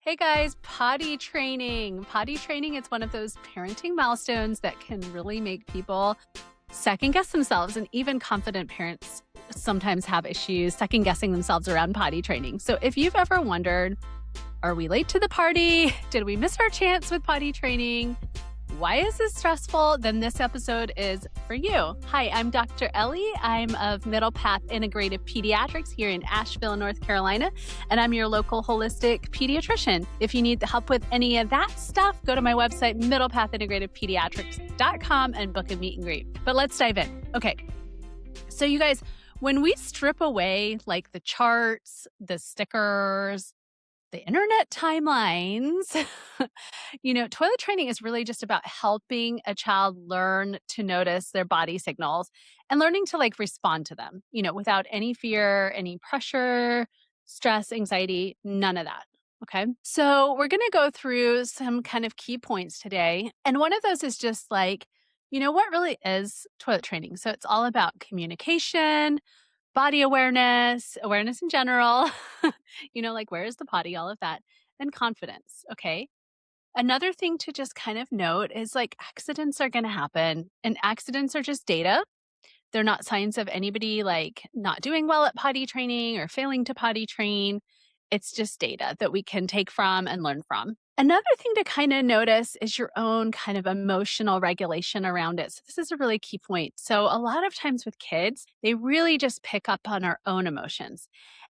Hey guys, potty training. Potty training is one of those parenting milestones that can really make people second guess themselves, and even confident parents sometimes have issues second guessing themselves around potty training. So if you've ever wondered, are we late to the party? Did we miss our chance with potty training? Why is this stressful? Then this episode is for you. Hi, I'm Dr. Ellie. I'm of Middle Path Integrative Pediatrics here in Asheville, North Carolina, and I'm your local holistic pediatrician. If you need help with any of that stuff, go to my website, middlepathintegrativepediatrics.com, and book a meet and greet. But let's dive in. Okay, so you guys, when we strip away like the charts, the stickers, the internet timelines, toilet training is really just about helping a child learn to notice their body signals and learning to respond to them, without any fear, any pressure, stress, anxiety, none of that. Okay. So we're going to go through some kind of key points today. And one of those is just what really is toilet training? So it's all about communication, body awareness in general, where is the potty, all of that, and confidence. Okay. Another thing to just kind of note is accidents are going to happen, and accidents are just data. They're not signs of anybody not doing well at potty training or failing to potty train. It's just data that we can take from and learn from. Another thing to kind of notice is your own kind of emotional regulation around it. So this is a really key point. So a lot of times with kids, they really just pick up on our own emotions.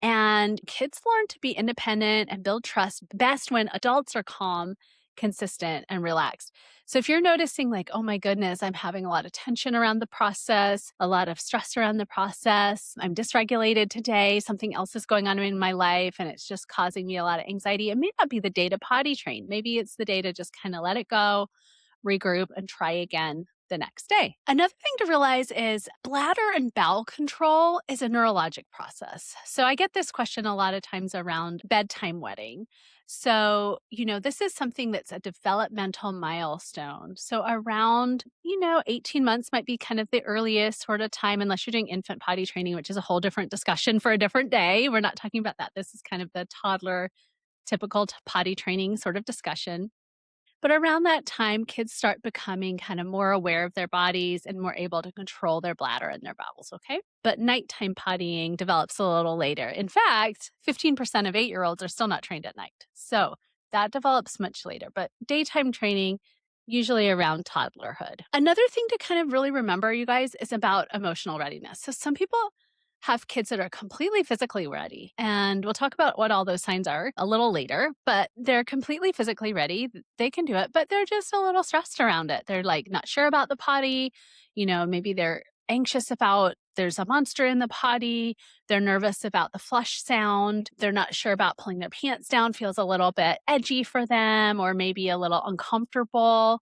And kids learn to be independent and build trust best when adults are calm, consistent, and relaxed. So if you're noticing oh my goodness, I'm having a lot of tension around the process, a lot of stress around the process, I'm dysregulated today, something else is going on in my life and it's just causing me a lot of anxiety, it may not be the day to potty train. Maybe it's the day to just kind of let it go, regroup, and try again the next day. Another thing to realize is bladder and bowel control is a neurologic process. So I get this question a lot of times around bedtime wetting. So, this is something that's a developmental milestone. So around, 18 months might be kind of the earliest sort of time, unless you're doing infant potty training, which is a whole different discussion for a different day. We're not talking about that. This is kind of the toddler typical potty training sort of discussion. But around that time, kids start becoming kind of more aware of their bodies and more able to control their bladder and their bowels, okay? But nighttime pottying develops a little later. In fact, 15% of 8-year-olds are still not trained at night. So that develops much later. But daytime training, usually around toddlerhood. Another thing to kind of really remember, you guys, is about emotional readiness. So some people have kids that are completely physically ready. And we'll talk about what all those signs are a little later, but they're completely physically ready. They can do it, but they're just a little stressed around it. They're not sure about the potty. Maybe they're anxious about there's a monster in the potty. They're nervous about the flush sound. They're not sure about pulling their pants down, feels a little bit edgy for them, or maybe a little uncomfortable,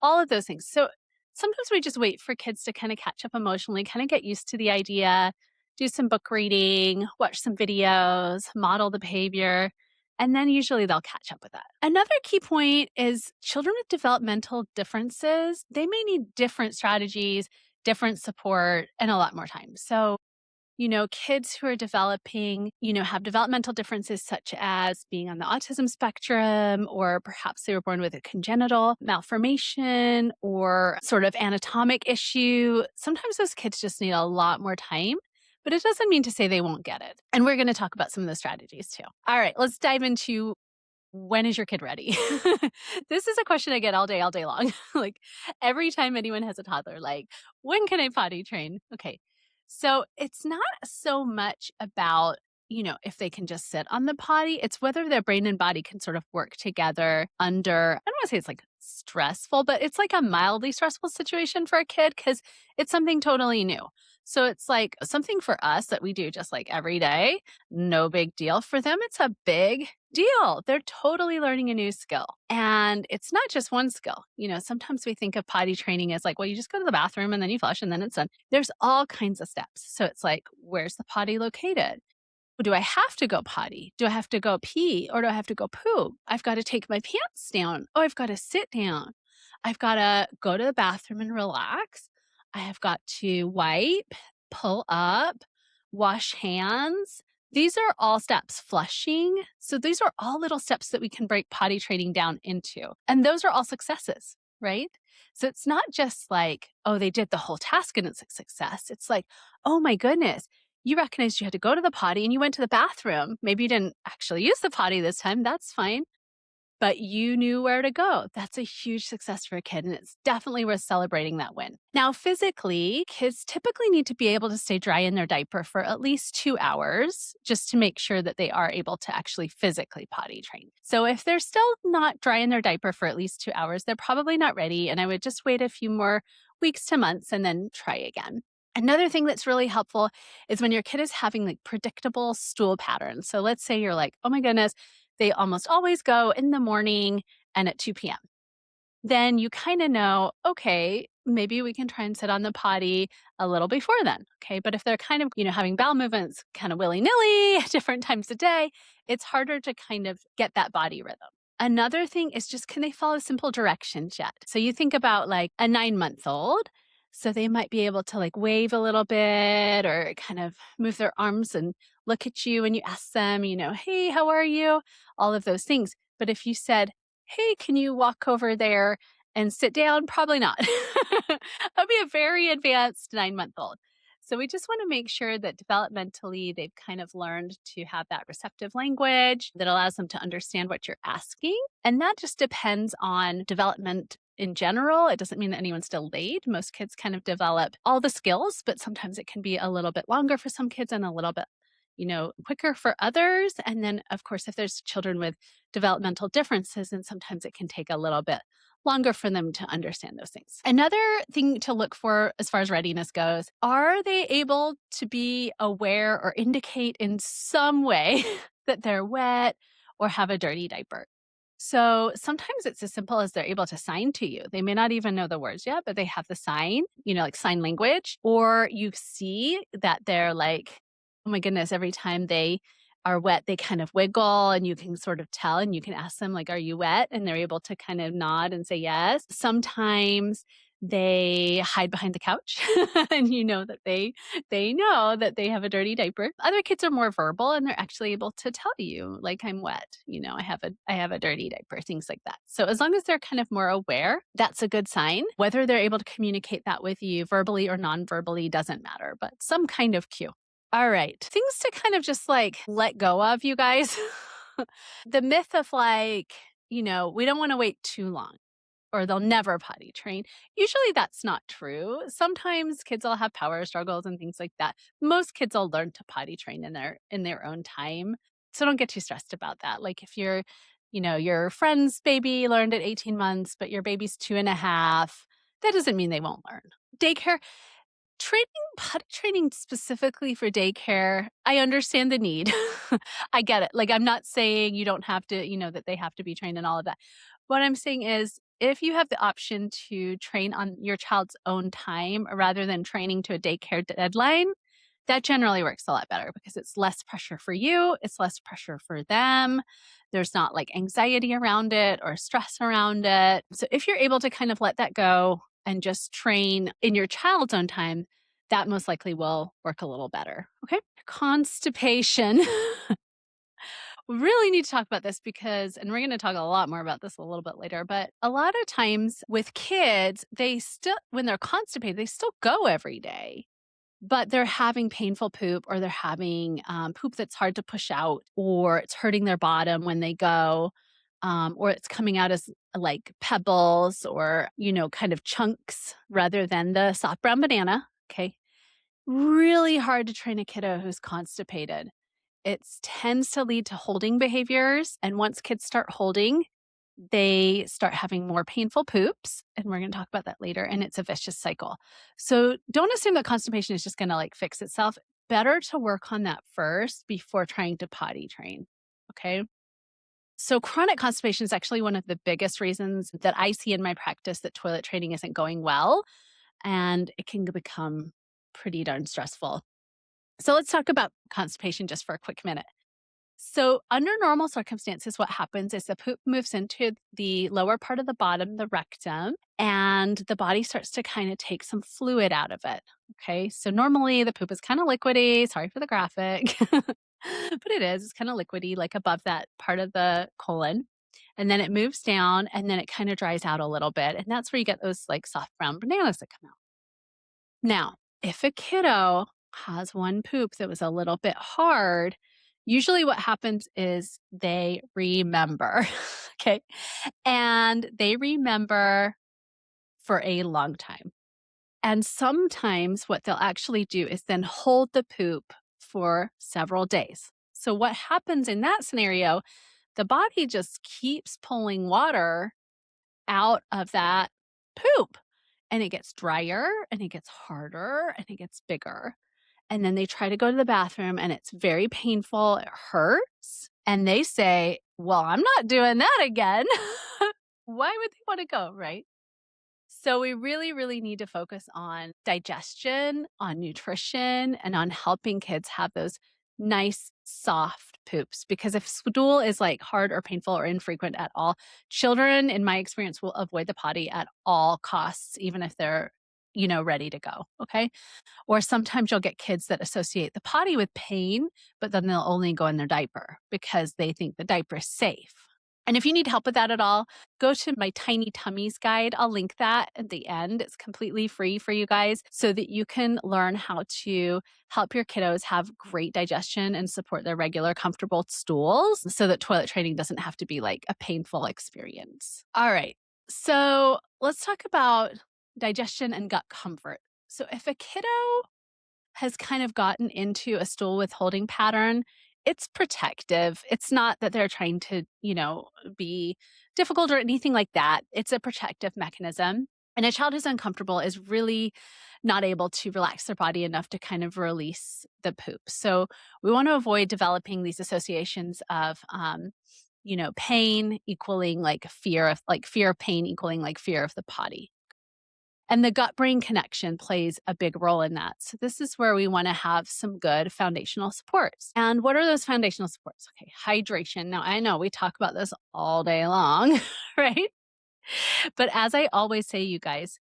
all of those things. So sometimes we just wait for kids to kind of catch up emotionally, kind of get used to the idea, do some book reading, watch some videos, model the behavior, and then usually they'll catch up with that. Another key point is children with developmental differences, they may need different strategies, different support, and a lot more time. So, kids who are developing, have developmental differences such as being on the autism spectrum, or perhaps they were born with a congenital malformation or sort of anatomic issue. Sometimes those kids just need a lot more time. But it doesn't mean to say they won't get it. And we're going to talk about some of those strategies too. All right, let's dive into when is your kid ready? This is a question I get all day long. Every time anyone has a toddler, when can I potty train? Okay, so it's not so much about, if they can just sit on the potty. It's whether their brain and body can sort of work together under, I don't want to say it's stressful, but it's a mildly stressful situation for a kid because it's something totally new. So it's something for us that we do just every day, no big deal. For them, it's a big deal. They're totally learning a new skill. And it's not just one skill. Sometimes we think of potty training as well, you just go to the bathroom and then you flush and then it's done. There's all kinds of steps. So it's where's the potty located? Do I have to go potty? Do I have to go pee or do I have to go poo? I've got to take my pants down. Oh, I've got to sit down. I've got to go to the bathroom and relax. I have got to wipe, pull up, wash hands, These are all steps. Flushing. So these are all little steps that we can break potty training down into. And those are all successes, right? So it's not just like, oh, they did the whole task and it's a success. It's like, oh my goodness, you recognized you had to go to the potty and you went to the bathroom. Maybe you didn't actually use the potty this time. That's fine. But you knew where to go. That's a huge success for a kid, and it's definitely worth celebrating that win. Now, physically, kids typically need to be able to stay dry in their diaper for at least 2 hours just to make sure that they are able to actually physically potty train. So if they're still not dry in their diaper for at least 2 hours, they're probably not ready, and I would just wait a few more weeks to months and then try again. Another thing that's really helpful is when your kid is having like predictable stool patterns. So let's say you're like, oh my goodness, they almost always go in the morning and at 2 p.m. Then you kind of know, okay, maybe we can try and sit on the potty a little before then. Okay. But if they're kind of, having bowel movements kind of willy nilly at different times a day, it's harder to kind of get that body rhythm. Another thing is just, can they follow simple directions yet? So you think about like a 9-month-old. So they might be able to like wave a little bit or kind of move their arms and look at you and you ask them, hey, how are you? All of those things. But if you said, hey, can you walk over there and sit down? Probably not. That'd be a very advanced 9-month-old. So we just want to make sure that developmentally they've kind of learned to have that receptive language that allows them to understand what you're asking. And that just depends on development in general. It doesn't mean that anyone's delayed. Most kids kind of develop all the skills, but sometimes it can be a little bit longer for some kids and a little bit quicker for others. And then, of course, if there's children with developmental differences, then sometimes it can take a little bit longer for them to understand those things. Another thing to look for as far as readiness goes, are they able to be aware or indicate in some way that they're wet or have a dirty diaper? So sometimes it's as simple as they're able to sign to you. They may not even know the words yet, but they have the sign, like sign language, or you see that they're like, oh my goodness, every time they are wet, they kind of wiggle and you can sort of tell and you can ask them like, are you wet? And they're able to kind of nod and say yes. Sometimes they hide behind the couch and you know that they know that they have a dirty diaper. Other kids are more verbal and they're actually able to tell you like, I'm wet, I have a dirty diaper, things like that. So as long as they're kind of more aware, that's a good sign. Whether they're able to communicate that with you verbally or non-verbally doesn't matter, but some kind of cue. All right. Things to kind of just like let go of, you guys. The myth of like, we don't want to wait too long or they'll never potty train. Usually that's not true. Sometimes kids will have power struggles and things like that. Most kids will learn to potty train in their own time. So don't get too stressed about that. Like if your friend's baby learned at 18 months, but your baby's 2.5, that doesn't mean they won't learn. Daycare, potty training specifically for daycare, I understand the need. I get it. Like, I'm not saying you don't have to, that they have to be trained and all of that. What I'm saying is, if you have the option to train on your child's own time rather than training to a daycare deadline, that generally works a lot better because it's less pressure for you. It's less pressure for them. There's not like anxiety around it or stress around it. So if you're able to kind of let that go and just train in your child's own time, that most likely will work a little better. Okay. Constipation. We really need to talk about this and we're going to talk a lot more about this a little bit later, but a lot of times with kids, when they're constipated, they still go every day, but they're having painful poop or they're having poop that's hard to push out or it's hurting their bottom when they go. Or it's coming out as like pebbles or, kind of chunks rather than the soft brown banana. Okay. Really hard to train a kiddo who's constipated. It tends to lead to holding behaviors. And once kids start holding, they start having more painful poops. And we're going to talk about that later. And it's a vicious cycle. So don't assume that constipation is just going to like fix itself. Better to work on that first before trying to potty train. Okay. So chronic constipation is actually one of the biggest reasons that I see in my practice that toilet training isn't going well, and it can become pretty darn stressful. So let's talk about constipation just for a quick minute. So under normal circumstances, what happens is the poop moves into the lower part of the bottom, the rectum, and the body starts to kind of take some fluid out of it. Okay, so normally the poop is kind of liquidy. Sorry for the graphic. But it is, it's kind of liquidy, like above that part of the colon. And then it moves down and then it kind of dries out a little bit. And that's where you get those like soft brown bananas that come out. Now, if a kiddo has one poop that was a little bit hard, usually what happens is they remember. Okay. And they remember for a long time. And sometimes what they'll actually do is then hold the poop for several days. So, what happens in that scenario, the body just keeps pulling water out of that poop and it gets drier and it gets harder and it gets bigger. And then they try to go to the bathroom and it's very painful. It hurts. And they say, well, I'm not doing that again. Why would they want to go? Right. So we really, really need to focus on digestion, on nutrition, and on helping kids have those nice, soft poops. Because if stool is like hard or painful or infrequent at all, children, in my experience, will avoid the potty at all costs, even if they're, ready to go. Okay. Or sometimes you'll get kids that associate the potty with pain, but then they'll only go in their diaper because they think the diaper is safe. And if you need help with that at all, go to my Tiny Tummies guide. I'll link that at the end. It's completely free for you guys so that you can learn how to help your kiddos have great digestion and support their regular, comfortable stools so that toilet training doesn't have to be like a painful experience. All right. So let's talk about digestion and gut comfort. So if a kiddo has kind of gotten into a stool withholding pattern, it's protective. It's not that they're trying to, be difficult or anything like that. It's a protective mechanism. And a child who's uncomfortable is really not able to relax their body enough to kind of release the poop. So we want to avoid developing these associations of, pain equaling like fear of pain equaling like fear of the potty. And the gut brain connection plays a big role in that. So, this is where we want to have some good foundational supports. And what are those foundational supports? Okay, hydration. Now, I know we talk about this all day long, right? But as I always say, you guys,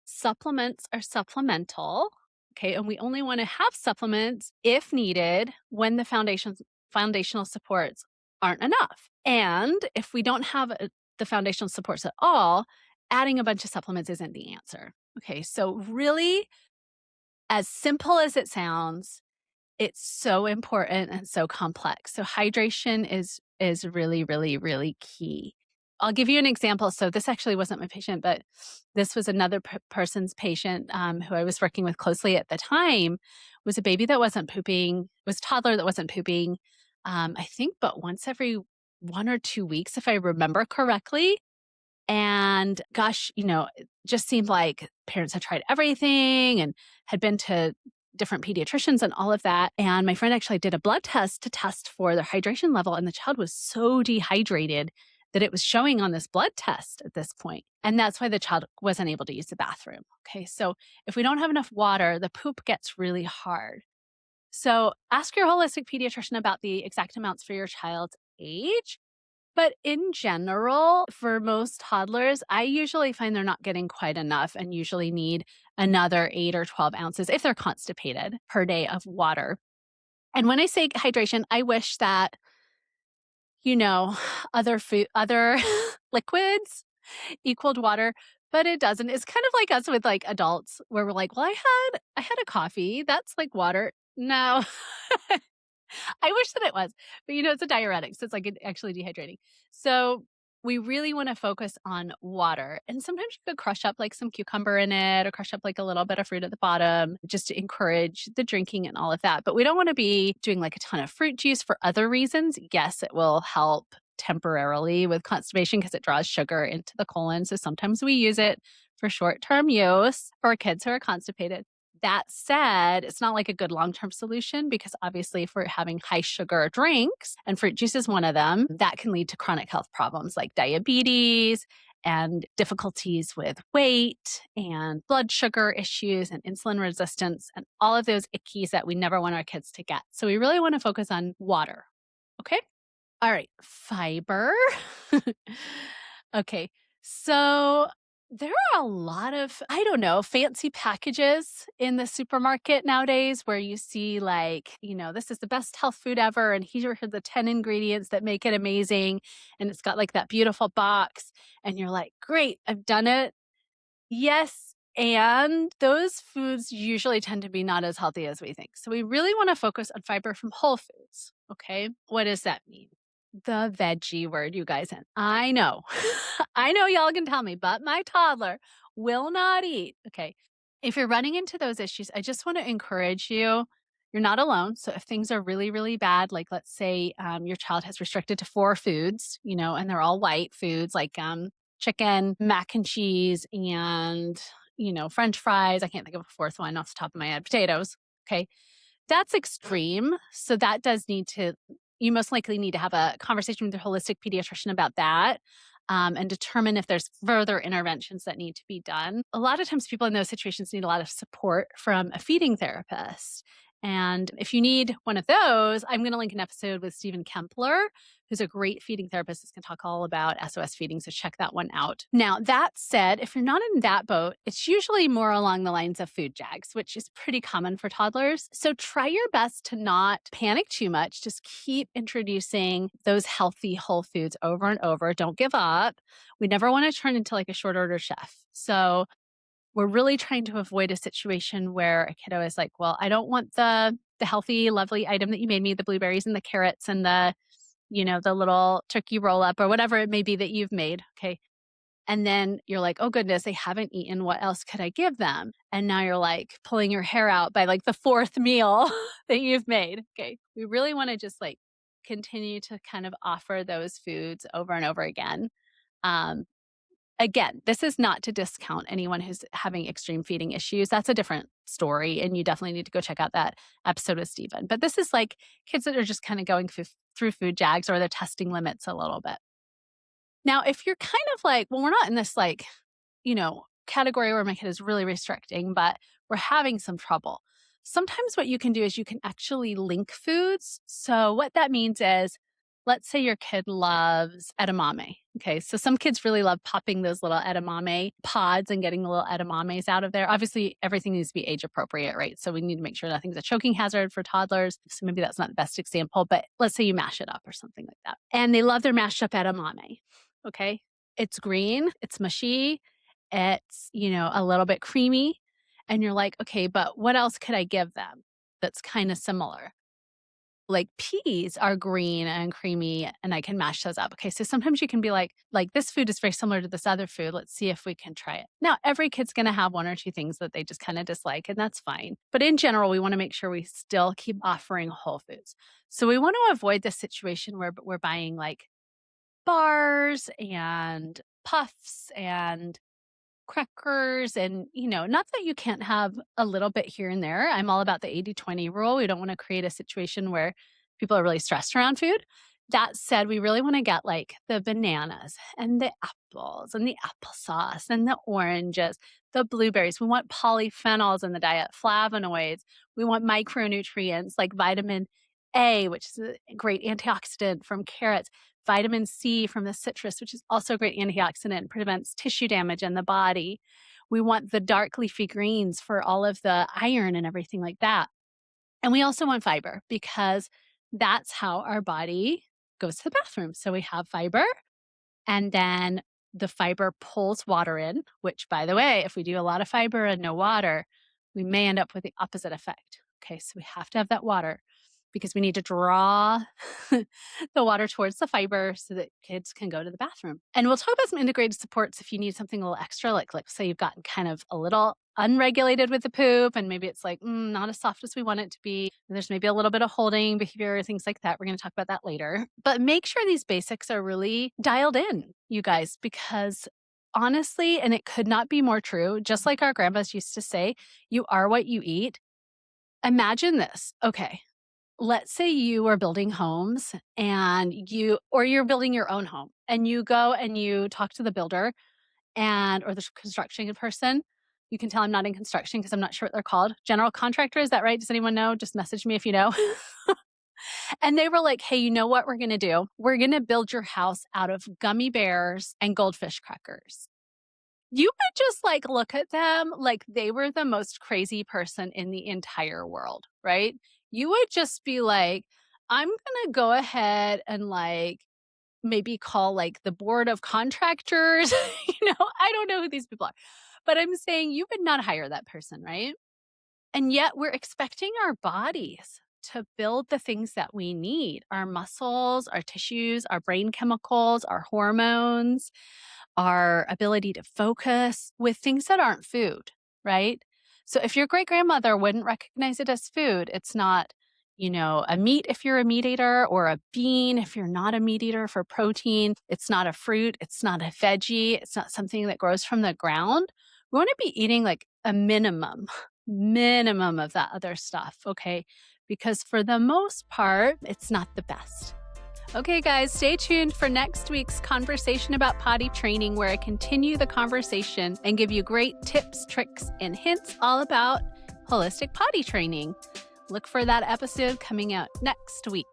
supplements are supplemental. Okay, and we only want to have supplements if needed when the foundational supports aren't enough. And if we don't have the foundational supports at all, adding a bunch of supplements isn't the answer. Okay, so really, as simple as it sounds, it's so important and so complex. So hydration is really, really, really key. I'll give you an example. So this actually wasn't my patient, but this was another person's patient who I was working with closely at the time. Was a baby that wasn't pooping. Was a toddler that wasn't pooping. I think, but once every 1 or 2 weeks, if I remember correctly. And gosh, it just seemed like parents had tried everything and had been to different pediatricians and all of that. And my friend actually did a blood test to test for their hydration level. And the child was so dehydrated that it was showing on this blood test at this point. And that's why the child wasn't able to use the bathroom. Okay. So if we don't have enough water, the poop gets really hard. So ask your holistic pediatrician about the exact amounts for your child's age. But in general, for most toddlers, I usually find they're not getting quite enough and usually need another 8 or 12 ounces if they're constipated per day of water. And when I say hydration, I wish that, other liquids equaled water, but it doesn't. It's kind of like us with like adults where we're like, well, I had a coffee. That's like water. No. I wish that it was, but it's a diuretic, so it's like actually dehydrating. So we really want to focus on water. And sometimes you could crush up like some cucumber in it or crush up like a little bit of fruit at the bottom just to encourage the drinking and all of that. But we don't want to be doing like a ton of fruit juice for other reasons. Yes, it will help temporarily with constipation because it draws sugar into the colon. So sometimes we use it for short-term use for kids who are constipated. That said, it's not like a good long-term solution because obviously if we're having high sugar drinks, and fruit juice is one of them, that can lead to chronic health problems like diabetes and difficulties with weight and blood sugar issues and insulin resistance and all of those ickies that we never want our kids to get. So we really want to focus on water. Okay? All right. Fiber. Okay. So There are a lot of, I don't know, fancy packages in the supermarket nowadays where you see like, this is the best health food ever, and here are the 10 ingredients that make it amazing. And it's got like that beautiful box. And you're like, great, I've done it. Yes. And those foods usually tend to be not as healthy as we think. So we really want to focus on fiber from whole foods. Okay. What does that mean? The veggie word, you guys. And I know, I know y'all can tell me, but my toddler will not eat. Okay. If you're running into those issues, I just want to encourage you. You're not alone. So if things are really, really bad, like let's say your child has restricted to 4 foods, and they're all white foods like chicken, mac and cheese, and, French fries. I can't think of a fourth one off the top of my head. Potatoes. Okay. That's extreme. So that does need to, you most likely need to have a conversation with your holistic pediatrician about that. And determine if there's further interventions that need to be done. A lot of times, people in those situations need a lot of support from a feeding therapist. And if you need one of those, I'm going to link an episode with Stephen Kempler, who's a great feeding therapist who can talk all about SOS feeding. So check that one out. Now, that said, if you're not in that boat, it's usually more along the lines of food jags, which is pretty common for toddlers. So try your best to not panic too much. Just keep introducing those healthy whole foods over and over. Don't give up. We never want to turn into like a short order chef. So we're really trying to avoid a situation where a kiddo is like, well, I don't want the healthy, lovely item that you made me, the blueberries and the carrots and the little turkey roll up or whatever it may be that you've made. Okay. And then you're like, oh goodness, they haven't eaten. What else could I give them? And now you're like pulling your hair out by like the 4th meal that you've made. Okay. We really want to just like continue to kind of offer those foods over and over again. Um, Again, this is not to discount anyone who's having extreme feeding issues. That's a different story. And you definitely need to go check out that episode with Stephen. But this is like kids that are just kind of going through food jags or they're testing limits a little bit. Now, if you're kind of like, well, we're not in this like, category where my kid is really restricting, but we're having some trouble. Sometimes what you can do is you can actually link foods. So what that means is, let's say your kid loves edamame. Okay. So some kids really love popping those little edamame pods and getting the little edamames out of there. Obviously, everything needs to be age appropriate, right? So we need to make sure nothing's a choking hazard for toddlers. So maybe that's not the best example, but let's say you mash it up or something like that. And they love their mashed up edamame. Okay. It's green, it's mushy, it's, a little bit creamy. And you're like, okay, but what else could I give them that's kind of similar? Like peas are green and creamy and I can mash those up. Okay. So sometimes you can be like this food is very similar to this other food. Let's see if we can try it. Now, every kid's going to have 1 or 2 things that they just kind of dislike, and that's fine. But in general, we want to make sure we still keep offering whole foods. So we want to avoid the situation where we're buying like bars and puffs and crackers and, not that you can't have a little bit here and there. I'm all about the 80-20 rule. We don't want to create a situation where people are really stressed around food. That said, we really want to get like the bananas and the apples and the applesauce and the oranges, the blueberries. We want polyphenols in the diet, flavonoids. We want micronutrients like vitamin A, which is a great antioxidant from carrots, vitamin C from the citrus, which is also a great antioxidant, prevents tissue damage in the body. We want the dark leafy greens for all of the iron and everything like that. And we also want fiber because that's how our body goes to the bathroom. So we have fiber, and then the fiber pulls water in, which, by the way, if we do a lot of fiber and no water, we may end up with the opposite effect. Okay, so we have to have that water because we need to draw the water towards the fiber so that kids can go to the bathroom. And we'll talk about some integrated supports if you need something a little extra, like say you've gotten kind of a little unregulated with the poop and maybe it's like not as soft as we want it to be. There's maybe a little bit of holding behavior, things like that. We're going to talk about that later. But make sure these basics are really dialed in, you guys, because honestly, and it could not be more true, just like our grandmas used to say, you are what you eat. Imagine this. Okay. Let's say you are building homes and you're building your own home and you go and you talk to the builder or the construction person. You can tell I'm not in construction because I'm not sure what they're called. General contractor, is that right? Does anyone know? Just message me if you know. And they were like, hey, you know what we're going to do? We're going to build your house out of gummy bears and goldfish crackers. You would just like look at them like they were the most crazy person in the entire world, right? You would just be like, I'm going to go ahead and like maybe call like the board of contractors. I don't know who these people are, but I'm saying you would not hire that person, right? And yet we're expecting our bodies to build the things that we need, our muscles, our tissues, our brain chemicals, our hormones, our ability to focus with things that aren't food, right? So if your great grandmother wouldn't recognize it as food, it's not, a meat if you're a meat eater, or a bean if you're not a meat eater for protein. It's not a fruit. It's not a veggie. It's not something that grows from the ground. We want to be eating like a minimum of that other stuff, okay? Because for the most part, it's not the best. Okay, guys, stay tuned for next week's conversation about potty training, where I continue the conversation and give you great tips, tricks, and hints all about holistic potty training. Look for that episode coming out next week.